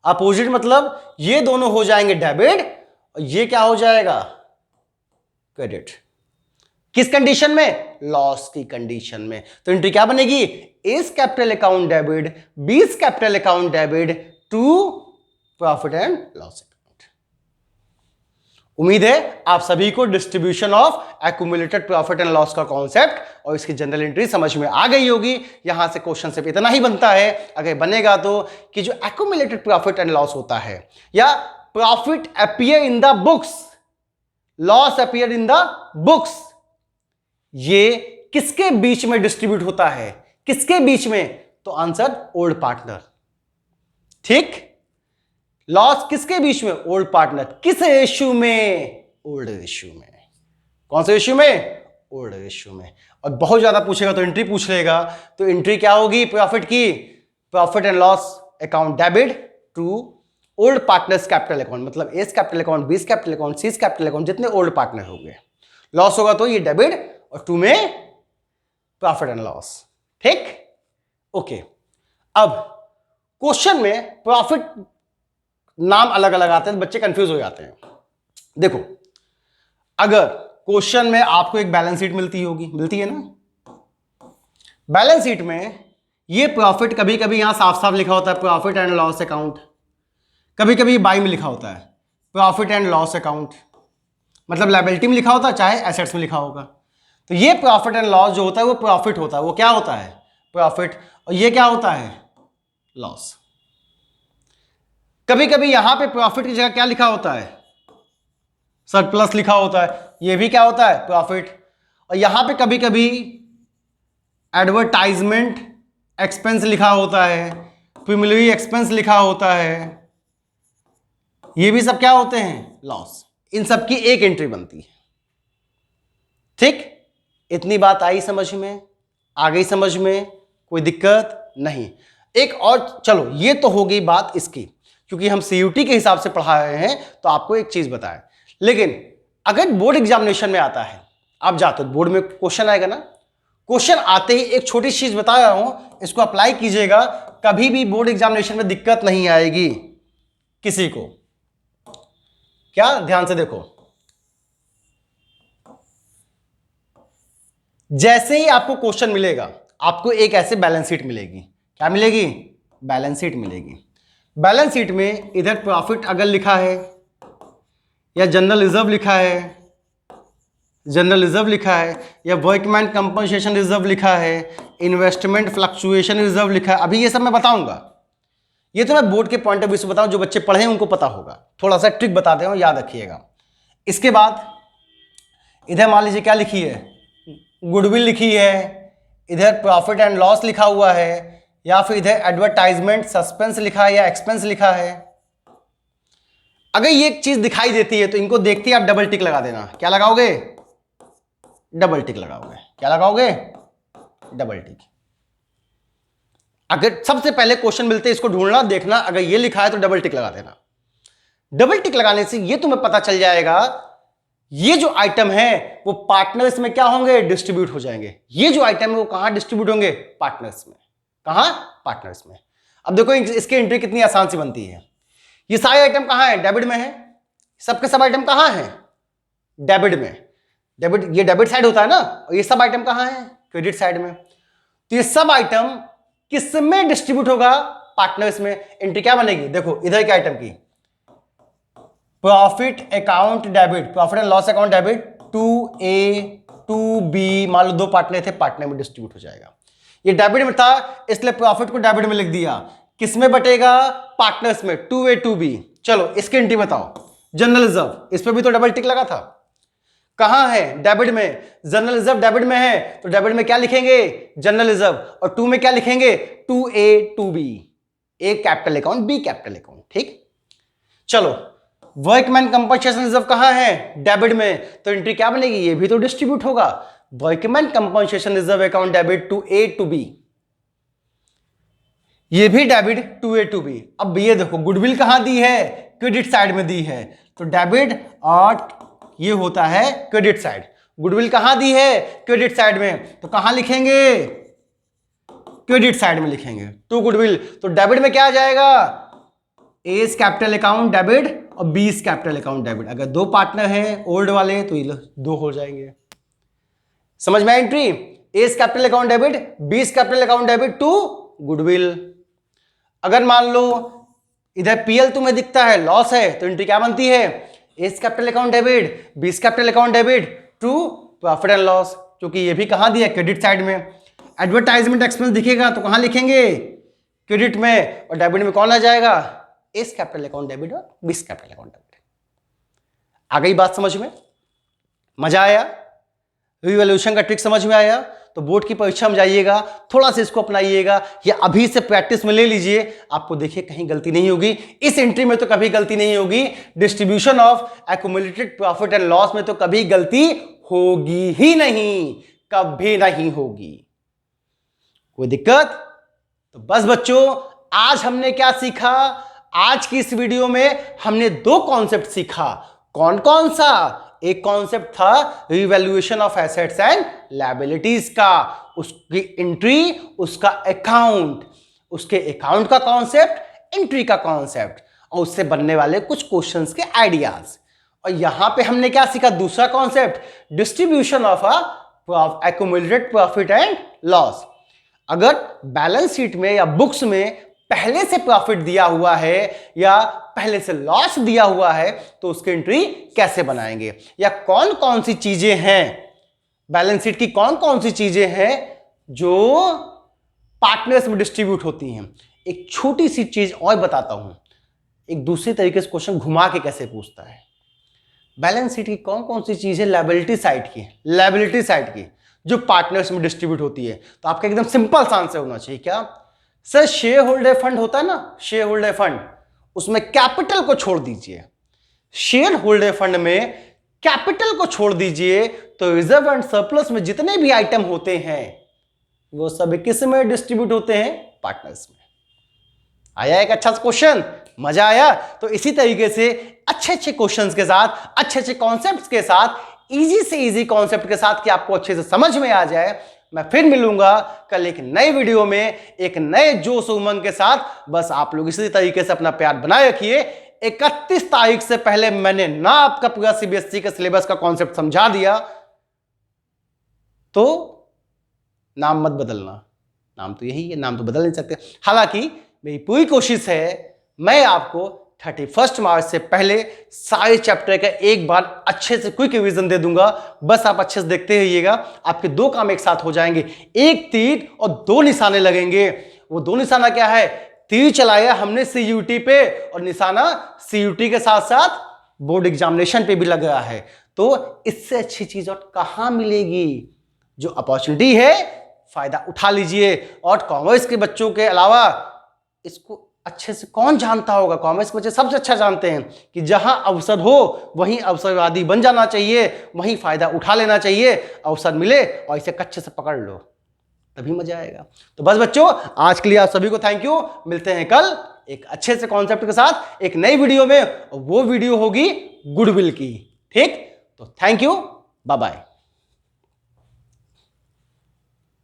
अपोजिट मतलब ये दोनों हो जाएंगे डेबिट और ये क्या हो जाएगा? क्रेडिट। किस कंडीशन में? लॉस की कंडीशन में। तो एंट्री क्या बनेगी? A's capital account debit, B's capital account debit to profit and loss account. उम्मीद है आप सभी को distribution of accumulated profit and loss का कॉन्सेप्ट और इसकी जनरल एंट्री समझ में आ गई होगी। यहां से क्वेश्चन सिर्फ इतना ही बनता है, अगर बनेगा तो, कि जो एक्यूमुलेटेड प्रॉफिट एंड लॉस होता है या profit appear in the books, loss appear in the books, ये किसके बीच में डिस्ट्रीब्यूट होता है? किसके बीच में? तो आंसर ओल्ड पार्टनर। ठीक, लॉस किसके बीच में? Old partner. किस रेशियो में? ओल्ड रेशियो में। कौन से रेशियो में? ओल्ड रेशियो में। और बहुत ज्यादा पूछेगा तो एंट्री पूछ लेगा, तो एंट्री क्या होगी प्रॉफिट की? Profit and loss account debit to old partners capital account, मतलब A's capital account, B's capital account, C's capital account, जितने ओल्ड पार्टनर होंगे। लॉस होगा तो ये डेबिट और टू में प्रॉफिट एंड लॉस। ठीक, ओके। अब क्वेश्चन में प्रॉफिट नाम अलग अलग आते हैं, बच्चे कंफ्यूज हो जाते हैं। देखो, अगर क्वेश्चन में आपको एक बैलेंस शीट मिलती होगी, मिलती है ना? बैलेंस शीट में ये प्रॉफिट कभी कभी यहां साफ साफ लिखा होता है प्रॉफिट एंड लॉस अकाउंट, कभी कभी बाई में लिखा होता है प्रॉफिट एंड लॉस अकाउंट, मतलब लायबिलिटी में लिखा होता है चाहे एसेट्स में लिखा होगा। तो ये प्रॉफिट एंड लॉस जो होता है वो प्रॉफिट होता है, वो क्या होता है? प्रॉफिट। और ये क्या होता है? लॉस। कभी कभी यहां पे प्रॉफिट की जगह क्या लिखा होता है? सरप्लस लिखा होता है, ये भी क्या होता है? प्रॉफिट। और यहां पे कभी कभी एडवर्टाइजमेंट एक्सपेंस लिखा होता है, प्रीलिमिनरी एक्सपेंस लिखा होता है, ये भी सब क्या होते हैं? लॉस। इन सब की एक एंट्री बनती है। ठीक, इतनी बात आई समझ में? आ गई समझ में? कोई दिक्कत नहीं। एक और, चलो ये तो हो गई बात इसकी, क्योंकि हम सीयूटी के हिसाब से पढ़ा रहे हैं तो आपको एक चीज बताएं। लेकिन अगर बोर्ड एग्जामिनेशन में आता है, आप जाते हो बोर्ड में क्वेश्चन आएगा ना, क्वेश्चन आते ही एक छोटी चीज बता रहा हूं, इसको अप्लाई कीजिएगा, कभी भी बोर्ड एग्जामिनेशन में दिक्कत नहीं आएगी किसी को। क्या? ध्यान से देखो, जैसे ही आपको क्वेश्चन मिलेगा आपको एक ऐसे बैलेंस शीट मिलेगी। क्या मिलेगी? बैलेंस शीट मिलेगी। बैलेंस शीट में इधर प्रॉफिट अगर लिखा है या जनरल रिजर्व लिखा है, जनरल रिजर्व लिखा है, या वर्कमैन कंपनसेशन रिजर्व लिखा है, इन्वेस्टमेंट फ्लक्चुएशन रिजर्व लिखा है, अभी ये सब मैं बताऊंगा। ये तो मैं बोर्ड के पॉइंट ऑफ व्यू से बताऊं, जो बच्चे पढ़े हैं उनको पता होगा, थोड़ा सा ट्रिक बताते हो, याद रखिएगा। इसके बाद इधर मान लीजिए क्या लिखी है? गुडविल लिखी है, इधर प्रॉफिट एंड लॉस लिखा हुआ है, या फिर इधर एडवर्टाइजमेंट सस्पेंस लिखा है या एक्सपेंस लिखा है। अगर ये एक चीज दिखाई देती है तो इनको देखते ही आप डबल टिक लगा देना। क्या लगाओगे? डबल टिक लगाओगे। क्या लगाओगे? Double tick. अगर सबसे पहले क्वेश्चन मिलते इसको ढूंढना, देखना, अगर ये लिखा है तो डबल टिक लगा देना। डबल टिक लगाने से ये तुम्हें पता चल जाएगा ये जो आइटम है वो पार्टनर्स में क्या होंगे? डिस्ट्रीब्यूट हो जाएंगे। ये जो आइटम है वो कहां डिस्ट्रीब्यूट होंगे? पार्टनर्स में। कहां? पार्टनर्स में। अब देखो इसकी एंट्री कितनी आसान सी बनती है। ये सारे आइटम कहां है? डेबिट में है। सबके सब आइटम कहां है? डेबिट में। डेबिट, ये डेबिट साइड होता है ना, और ये सब आइटम कहां है? क्रेडिट साइड में। तो ये सब आइटम किस में डिस्ट्रीब्यूट होगा? पार्टनर्स में। एंट्री क्या बनेगी? देखो इधर के आइटम की profit account debit, profit and loss account debit to A to B, मान लो दो पार्टनर थे, पार्टनर में डिस्ट्रीब्यूट हो जाएगा। ये डेबिट में था इसलिए प्रॉफिट को डेबिट में लिख दिया। किस में बटेगा? पार्टनर्स में, टू ए टू बी। चलो इसकी एंट्री बताओ। जनरल रिजर्व, इस पर भी तो डबल टिक लगा था। कहां है? डेबिट में। जनरल रिजर्व डेबिट में है तो डेबिट में क्या लिखेंगे? General reserve. और टू में क्या लिखेंगे? To A to B. A capital account, B capital account. ठीक, चलो वर्कमैन कंपनसेशन रिजर्व कहां है? डेबिट में। तो एंट्री क्या बनेगी? ये भी तो डिस्ट्रीब्यूट होगा। Document compensation reserve account debit to A to B, ये भी debit to A to B. अब ये देखो गुडविल कहां दी है, क्रेडिट साइड में दी है, तो डेबिट और ये होता है क्रेडिट साइड। गुडविल कहां दी है, क्रेडिट साइड में, तो कहां लिखेंगे, क्रेडिट साइड में लिखेंगे टू गुडविल। तो डेबिट में क्या आ जाएगा, एज कैपिटल अकाउंट डेबिट और बीस कैपिटल अकाउंट डेबिट। अगर दो पार्टनर हैं ओल्ड वाले तो ये दो हो जाएंगे। समझ में entry, A's capital account debit, B's capital account debit to goodwill. अगर मान लो इधर पीएल तुम्हें दिखता है, लॉस है, तो एंट्री क्या बनती है, A's capital account debit, B's capital account debit to profit and loss, क्योंकि ये भी कहां दिया, क्रेडिट साइड में। एडवर्टाइजमेंट एक्सपेंस दिखेगा तो कहां लिखेंगे, क्रेडिट में, और डेबिट में कौन आ जाएगा, एज कैपिटल अकाउंट डेबिट और बीस कैपिटल अकाउंट डेबिट। आ गई बात समझ में, मजा आया, रिवैल्यूएशन का ट्रिक समझ में आया। तो बोर्ड की परीक्षा में जाइएगा, थोड़ा सा इसको अपनाइएगा, या अभी से प्रैक्टिस में ले लीजिए, आपको देखिए कहीं गलती नहीं होगी। इस एंट्री में तो कभी गलती नहीं होगी, distribution of accumulated profit and loss में तो कभी गलती होगी ही नहीं, कभी नहीं होगी। कोई दिक्कत? तो बस बच्चों, आज हमने क्या सीखा, आज की इस वीडियो में हमने दो कॉन्सेप्ट सीखा। कौन कौन सा, एक कॉन्सेप्ट था revaluation of assets and liabilities का, उसकी एंट्री, उसका अकाउंट, उसके अकाउंट का कॉन्सेप्ट, एंट्री का कॉन्सेप्ट, और उससे बनने वाले कुछ क्वेश्चंस के आइडियाज। और यहां पे हमने क्या सीखा, दूसरा concept, distribution of accumulated profit and loss. अगर बैलेंस शीट में या बुक्स में पहले से प्रॉफिट दिया हुआ है या पहले से लॉस दिया हुआ है तो उसकी एंट्री कैसे बनाएंगे, या कौन कौन सी चीजें हैं, बैलेंस शीट की कौन कौन सी चीजें हैं जो पार्टनर्स में डिस्ट्रीब्यूट होती हैं। एक छोटी सी चीज और बताता हूं, एक दूसरे तरीके से क्वेश्चन घुमा के कैसे पूछता है। बैलेंस शीट की कौन कौन सी चीजें लायबिलिटी साइड की, लायबिलिटी साइड की जो पार्टनर्स में डिस्ट्रीब्यूट होती है, तो आपका एकदम सिंपल सा आंसर होना चाहिए, क्या सर, शेयर होल्डर फंड होता है ना, शेयर होल्डर फंड, उसमें कैपिटल को छोड़ दीजिए, शेयर होल्डर फंड में कैपिटल को छोड़ दीजिए, तो रिजर्व एंड सरप्लस में जितने भी आइटम होते हैं वो सब किस में डिस्ट्रीब्यूट होते हैं, पार्टनर्स में। आया एक अच्छा क्वेश्चन, मजा आया? तो इसी तरीके से अच्छे अच्छे क्वेश्चंस के साथ, अच्छे अच्छे कॉन्सेप्ट्स के साथ, इजी से इजी कॉन्सेप्ट के साथ कि आपको अच्छे से समझ में आ जाए, मैं फिर मिलूंगा कल एक नई वीडियो में एक नए जोश उमंग के साथ। बस आप लोग इसी तरीके से अपना प्यार बनाए रखिए। 31 तारीख से पहले मैंने ना आपका पूरा सीबीएसई के सिलेबस का कॉन्सेप्ट समझा दिया तो नाम मत बदलना, नाम तो यही है, नाम तो बदल नहीं सकते। हालांकि मेरी पूरी कोशिश है मैं आपको 31 मार्च से पहले सारे चैप्टर का एक बार अच्छे से क्विक रिवीजन दे दूंगा। बस आप अच्छे से देखते रहिएगा, आपके दो काम एक साथ हो जाएंगे, एक तीर और दो निशाने लगेंगे। वो दो निशाना क्या है, तीर चलाया हमने सीयूटी पे और निशाना सीयूटी के साथ साथ बोर्ड एग्जामिनेशन पे भी लग रहा है। तो इससे अच्छी चीज और कहां मिलेगी, जो अपॉर्चुनिटी है फायदा उठा लीजिए। और कॉमर्स के बच्चों के अलावा इसको अच्छे से कौन जानता होगा, कॉमर्स के बच्चे सबसे अच्छा जानते हैं कि जहां अवसर हो वहीं अवसरवादी बन जाना चाहिए, वहीं फायदा उठा लेना चाहिए। अवसर मिले और इसे कच्चे से पकड़ लो, तभी मजा आएगा। तो बस बच्चों, आज के लिए आप सभी को थैंक यू। मिलते हैं कल एक अच्छे से कॉन्सेप्ट के साथ एक नई वीडियो में, वो वीडियो होगी गुडविल की। ठीक, तो थैंक यू, बाय बाय।